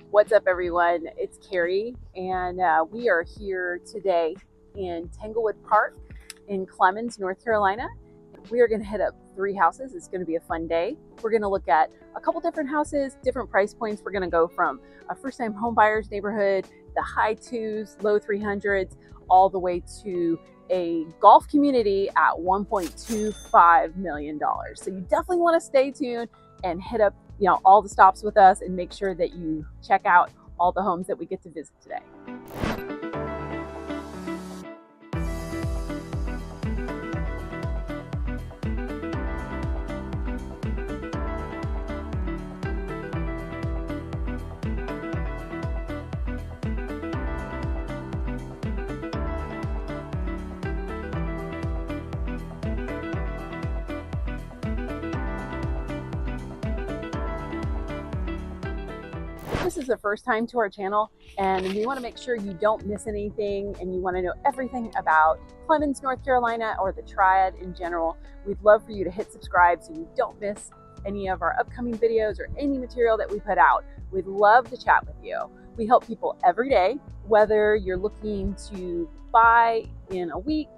What's up, everyone? It's Karie, and we are here today in Tanglewood Park in Clemens, North Carolina. We are going to hit up 3 houses. It's going to be a fun day. We're going to look at a couple different houses, different price points. We're going to go from a first-time home buyer's neighborhood, the high 2s, low 300s, all the way to a golf community at $1.25 million. So you definitely want to stay tuned and hit up all the stops with us and make sure that you check out all the homes that we get to visit today. This is the first time to our channel, and we want to make sure you don't miss anything and you want to know everything about Clemens, North Carolina, or the Triad in general. We'd love for you to hit subscribe so you don't miss any of our upcoming videos or any material that we put out. We'd love to chat with you. We help people every day, whether you're looking to buy in a week,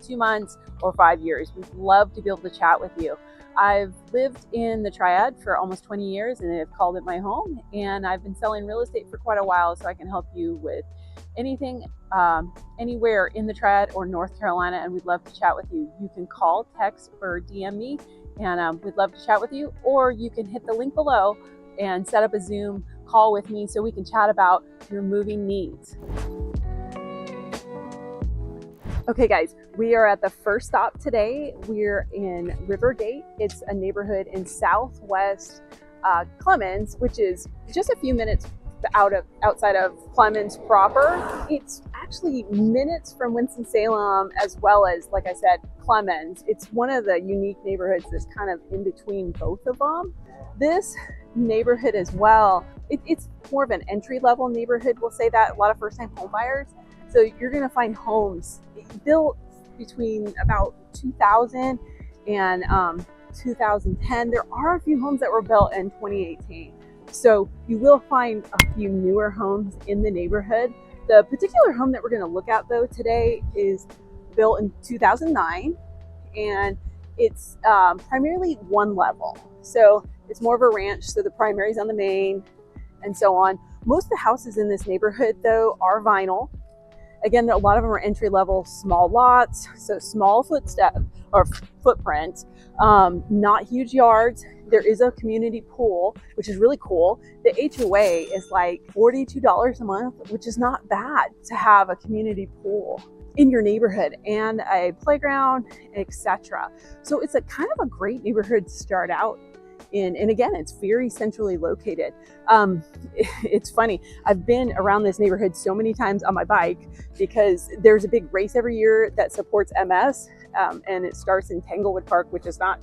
2 months, or 5 years. We'd love to be able to chat with you. I've lived in the Triad for almost 20 years and I've called it my home, and I've been selling real estate for quite a while, so I can help you with anything, anywhere in the Triad or North Carolina, and we'd love to chat with you. You can call, text, or DM me, and we'd love to chat with you, or you can hit the link below and set up a Zoom call with me so we can chat about your moving needs. Okay guys, we are at the first stop today. We're in Rivergate. It's a neighborhood in southwest Clemens, which is just a few minutes outside of Clemens proper. It's actually minutes from Winston-Salem, as well as, like I said, Clemens. It's one of the unique neighborhoods that's kind of in between both of them. This neighborhood as well, it's more of an entry-level neighborhood, we'll say that. A lot of first-time home buyers. So you're going to find homes built between about 2000 and 2010. There are a few homes that were built in 2018. So you will find a few newer homes in the neighborhood. The particular home that we're going to look at though today is built in 2009, and it's primarily one level. So it's more of a ranch. So the primary is on the main and so on. Most of the houses in this neighborhood though are vinyl. Again, a lot of them are entry-level, small lots, so small footprint, not huge yards. There is a community pool, which is really cool. The HOA is like $42 a month, which is not bad to have a community pool in your neighborhood and a playground, etc. So it's a kind of a great neighborhood to start out in. And again, it's very centrally located. It's funny, I've been around this neighborhood so many times on my bike because there's a big race every year that supports MS, and it starts in Tanglewood Park, which is not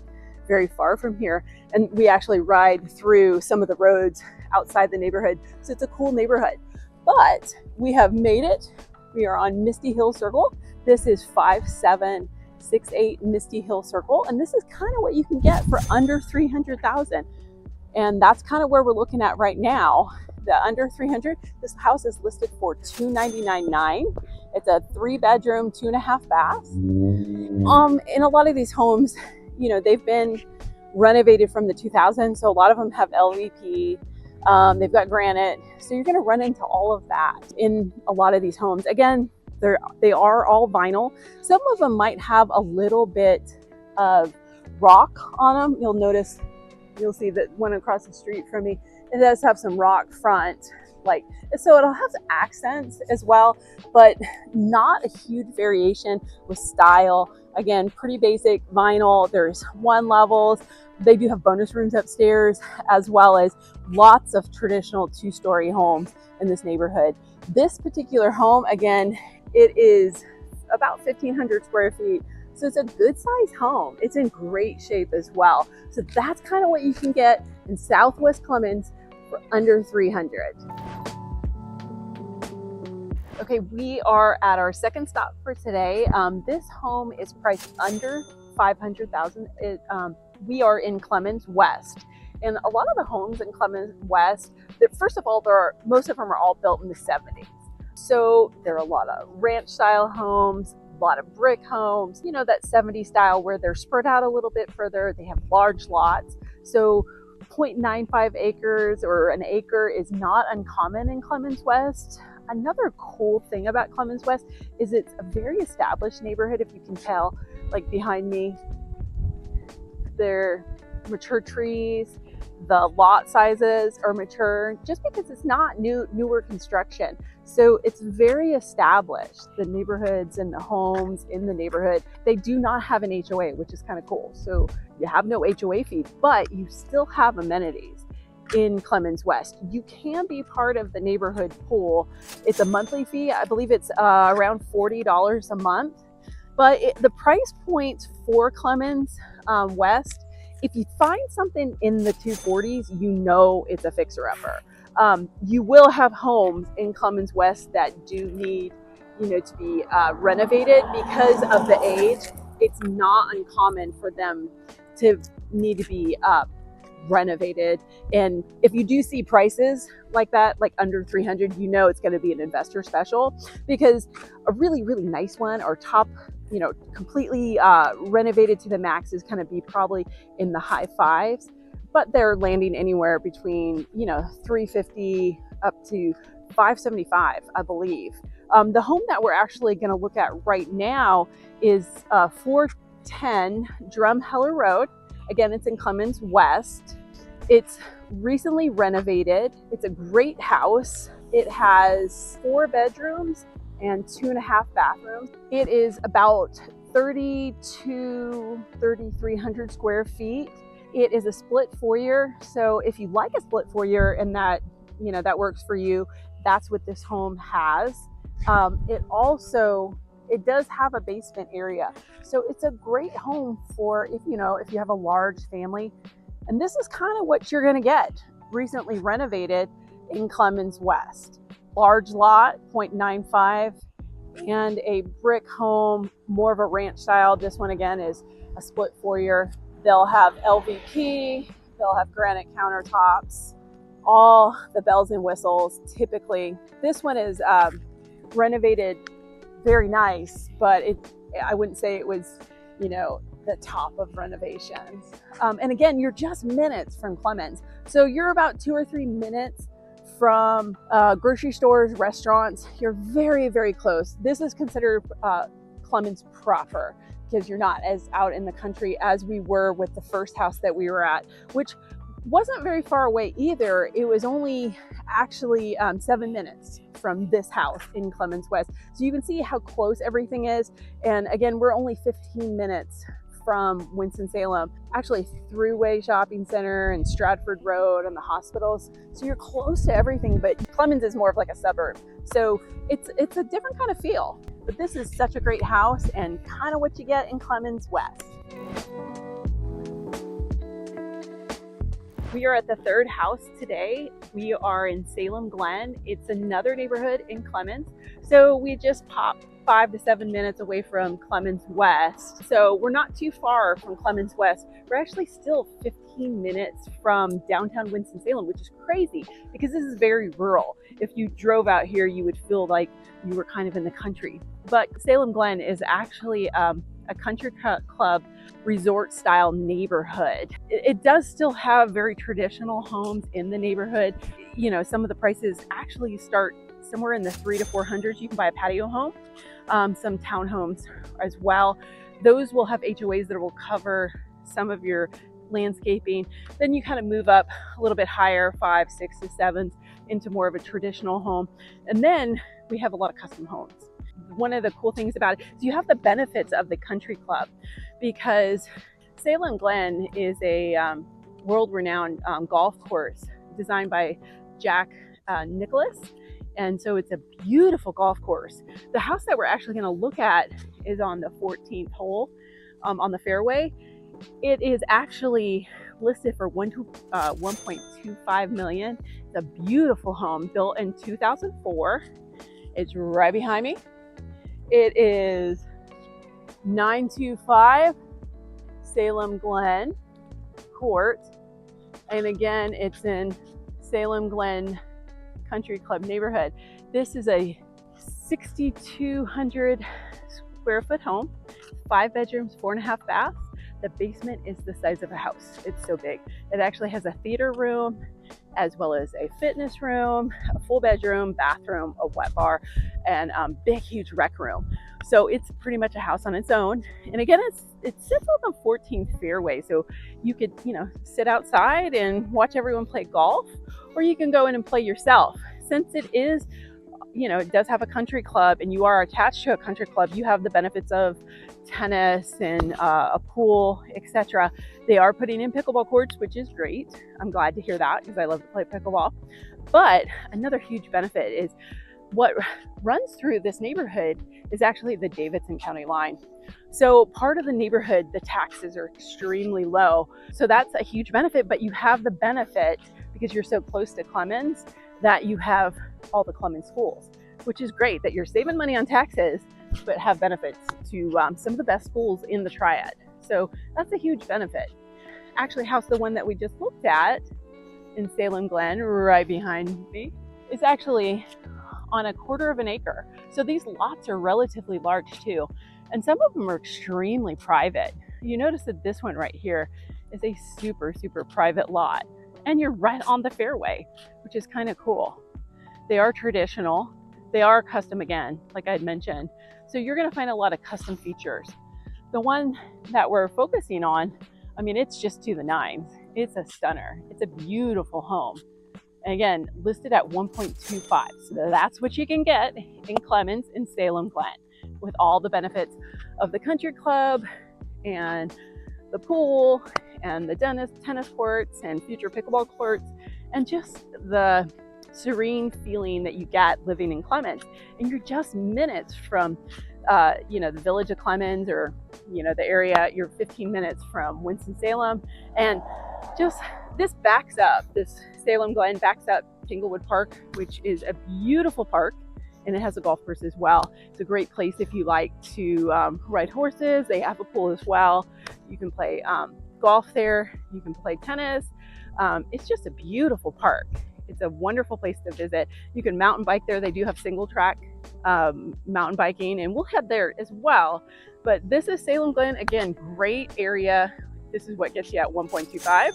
very far from here. And we actually ride through some of the roads outside the neighborhood. So it's a cool neighborhood. But we have made it. We are on Misty Hill Circle. This is 5768 Misty Hill Circle, and this is kind of what you can get for under $300,000, and that's kind of where we're looking at right now. The under 300, this house is listed for $299,900. It's a 3-bedroom, 2.5 baths. In a lot of these homes, they've been renovated from the 2000s, so a lot of them have LVP. They've got granite, so you're going to run into all of that in a lot of these homes. Again, they are all vinyl. Some of them might have a little bit of rock on them. You'll see that one across the street from me, it does have some rock front, so it'll have accents as well, but not a huge variation with style. Again, pretty basic vinyl. There's one levels. They do have bonus rooms upstairs, as well as lots of traditional 2-story homes in this neighborhood. This particular home, again, it is about 1,500 square feet. So it's a good sized home. It's in great shape as well. So that's kind of what you can get in Southwest Clemens for under $300,000. Okay, we are at our second stop for today. This home is priced under $500,000. We are in Clemens West, And a lot of the homes in Clemens West, first of all, most of them are all built in the 70s. So there are a lot of ranch style homes, a lot of brick homes, you know, that 70s style where they're spread out a little bit further. They have large lots. So 0.95 acres or an acre is not uncommon in Clemens West. Another cool thing about Clemens West is it's a very established neighborhood. If you can tell, like behind me, they're mature trees. The lot sizes are mature just because it's not newer construction. So it's very established. The neighborhoods and the homes in the neighborhood, they do not have an HOA, which is kind of cool. So you have no HOA fee, but you still have amenities in Clemens West. You can be part of the neighborhood pool. It's a monthly fee. I believe it's around $40 a month. But the price points for Clemens West, if you find something in the 240s, you know it's a fixer-upper. You will have homes in Clemens West that do need, you know, to be renovated because of the age. It's not uncommon for them to need to be renovated. And if you do see prices like that, like under 300, you know it's going to be an investor special, because a really, really nice one or top, you know, completely renovated to the max is going to be probably in the high fives, but they're landing anywhere between, you know, 350 up to 575, I believe. The home that we're actually going to look at right now is 410 Drumheller Road. Again, it's in Clemens West. It's recently renovated. It's a great house. It has 4 bedrooms and 2.5 bathrooms. It is about 3,300 square feet. It is a split foyer. So if you like a split foyer and that, you know, that works for you, that's what this home has. It does have a basement area. So it's a great home for if you have a large family. And this is kind of what you're gonna get recently renovated in Clemens West. Large lot, 0.95, and a brick home, more of a ranch style. This one again is a split foyer. They'll have LVP, they'll have granite countertops, all the bells and whistles. Typically, this one is renovated very nice, but I wouldn't say it was, you know, the top of renovations. And again, you're just minutes from Clemens. So you're about 2 or 3 minutes from grocery stores, restaurants. You're very, very close. This is considered Clemens proper, because you're not as out in the country as we were with the first house that we were at, which wasn't very far away either. It was only actually 7 minutes from this house in Clemens West. So you can see how close everything is. And again, we're only 15 minutes from Winston-Salem, actually Thruway Shopping Center and Stratford Road and the hospitals. So you're close to everything, but Clemens is more of like a suburb. So it's a different kind of feel. But this is such a great house and kind of what you get in Clemens West. We are at the third house today. We are in Salem Glen. It's another neighborhood in Clemens. So we just popped 5 to 7 minutes away from Clemens West. So we're not too far from Clemens West. We're actually still 15 minutes from downtown Winston-Salem, which is crazy because this is very rural. If you drove out here, you would feel like you were kind of in the country. But Salem Glen is actually a country club resort style neighborhood. It does still have very traditional homes in the neighborhood. You know, some of the prices actually start somewhere in the 300 to 400s. You can buy a patio home, some townhomes as well. Those will have HOAs that will cover some of your landscaping. Then you kind of move up a little bit higher, 5, 6 to 7s into more of a traditional home. And then we have a lot of custom homes. One of the cool things about it is you have the benefits of the country club, because Salem Glen is a world-renowned golf course designed by Jack Nicklaus. And so it's a beautiful golf course. The house that we're actually going to look at is on the 14th hole on the fairway. It is actually listed for $1.25 million. It's a beautiful home built in 2004. It's right behind me. It is 925 Salem Glen Court. And again, it's in Salem Glen Country Club neighborhood. This is a 6,200 square foot home, 5 bedrooms, 4.5 baths. The basement is the size of a house. It's so big. It actually has a theater room, as well as a fitness room, a full bedroom, bathroom, a wet bar, and big, huge rec room. So it's pretty much a house on its own. And again, it sits on the 14th fairway. So you could, sit outside and watch everyone play golf, or you can go in and play yourself. Since it is, it does have a country club and you are attached to a country club, you have the benefits of tennis and a pool, etc. They are putting in pickleball courts, which is great. I'm glad to hear that because I love to play pickleball. But another huge benefit is what runs through this neighborhood is actually the Davidson County line. So part of the neighborhood, the taxes are extremely low. So that's a huge benefit, but you have the benefit because you're so close to Clemens that you have all the Clemens schools, which is great that you're saving money on taxes, but have benefits to some of the best schools in the Triad. So that's a huge benefit. Actually, house, the one that we just looked at in Salem Glen, right behind me, is actually on 1/4 acre. So these lots are relatively large too. And some of them are extremely private. You notice that this one right here is a super, super private lot. And you're right on the fairway, which is kind of cool. They are traditional. They are custom again, like I had mentioned. So you're gonna find a lot of custom features. The one that we're focusing on, it's just to the nines. It's a stunner. It's a beautiful home. And again, listed at 1.25. So that's what you can get in Clemens in Salem Glen with all the benefits of the country club and the pool and the tennis courts and future pickleball courts and just the serene feeling that you get living in Clemens. And you're just minutes from the village of Clemens or the area. You're 15 minutes from Winston-Salem, and just this Salem Glen backs up Tanglewood Park, which is a beautiful park, and it has a golf course as well. It's a great place if you like to ride horses. They have a pool as well. You can play golf there. You can play tennis. It's just a beautiful park. It's a wonderful place to visit. You can mountain bike there. They do have single track mountain biking, and we'll head there as well. But this is Salem Glen. Again, great area. This is what gets you at 1.25.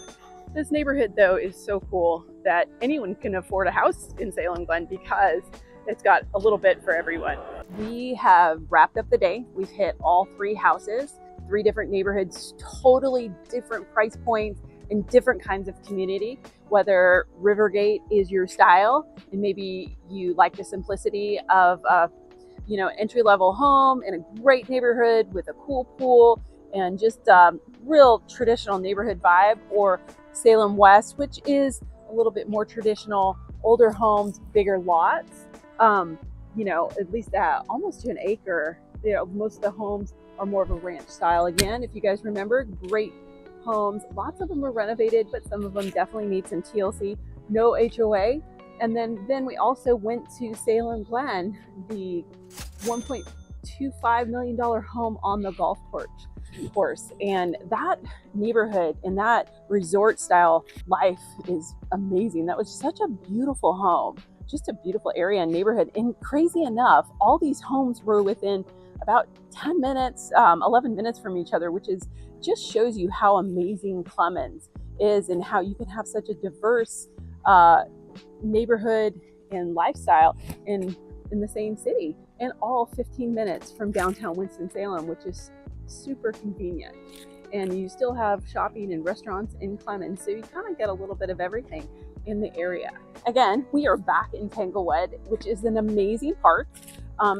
This neighborhood, though, is so cool that anyone can afford a house in Salem Glen because it's got a little bit for everyone. We have wrapped up the day. We've hit all 3 houses, 3 different neighborhoods, totally different price points and different kinds of community. Whether Rivergate is your style and maybe you like the simplicity of entry-level home in a great neighborhood with a cool pool and just real traditional neighborhood vibe, or Salem West, which is a little bit more traditional, older homes, bigger lots, at least almost to an acre. Most of the homes are more of a ranch style. Again, if you guys remember, great homes. Lots of them are renovated, but some of them definitely need some TLC, no HOA. And then we also went to Salem Glen, the $1.25 million home on the golf course. And that neighborhood and that resort style life is amazing. That was such a beautiful home, just a beautiful area and neighborhood. And crazy enough, all these homes were within about 10 minutes, 11 minutes from each other, which just shows you how amazing Clemens is and how you can have such a diverse neighborhood and lifestyle in the same city, and all 15 minutes from downtown Winston-Salem, which is super convenient. And you still have shopping and restaurants in Clemens, so you kind of get a little bit of everything in the area. Again, we are back in Tanglewood, which is an amazing park.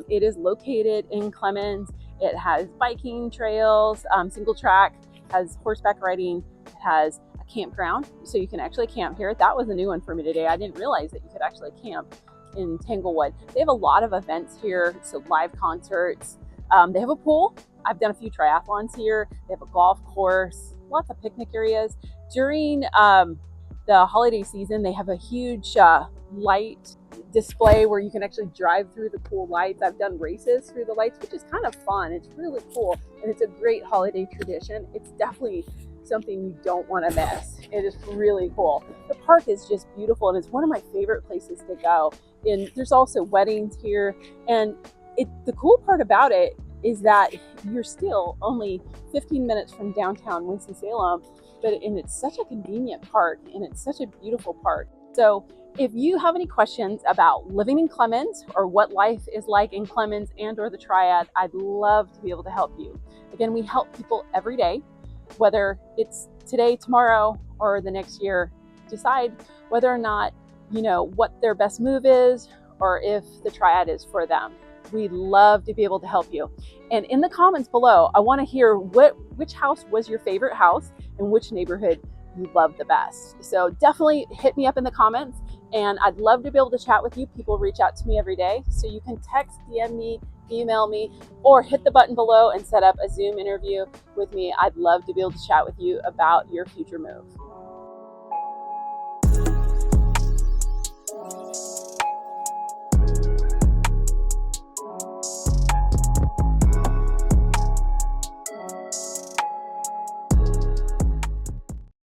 It is located in Clemens. It has biking trails, single track, has horseback riding, it has a campground, so you can actually camp here. That was a new one for me today. I didn't realize that you could actually camp in Tanglewood. They have a lot of events here, so live concerts. They have a pool. I've done a few triathlons here. They have a golf course, lots of picnic areas. During the holiday season, they have a huge light display where you can actually drive through the cool lights. I've done races through the lights, which is kind of fun. It's really cool, and it's a great holiday tradition. It's definitely something you don't want to miss. It is really cool. The park is just beautiful, and it's one of my favorite places to go. And there's also weddings here, and the cool part about it is that you're still only 15 minutes from downtown Winston-Salem, and it's such a convenient park, and it's such a beautiful park. So if you have any questions about living in Clemens or what life is like in Clemens and or the Triad, I'd love to be able to help you. Again, we help people every day, whether it's today, tomorrow, or the next year, decide whether or not, what their best move is, or if the Triad is for them. We'd love to be able to help you. And in the comments below, I want to hear which house was your favorite house and which neighborhood you love the best. So definitely hit me up in the comments, and I'd love to be able to chat with you. People reach out to me every day, so you can text, DM me, email me, or hit the button below and set up a Zoom interview with me. I'd love to be able to chat with you about your future move.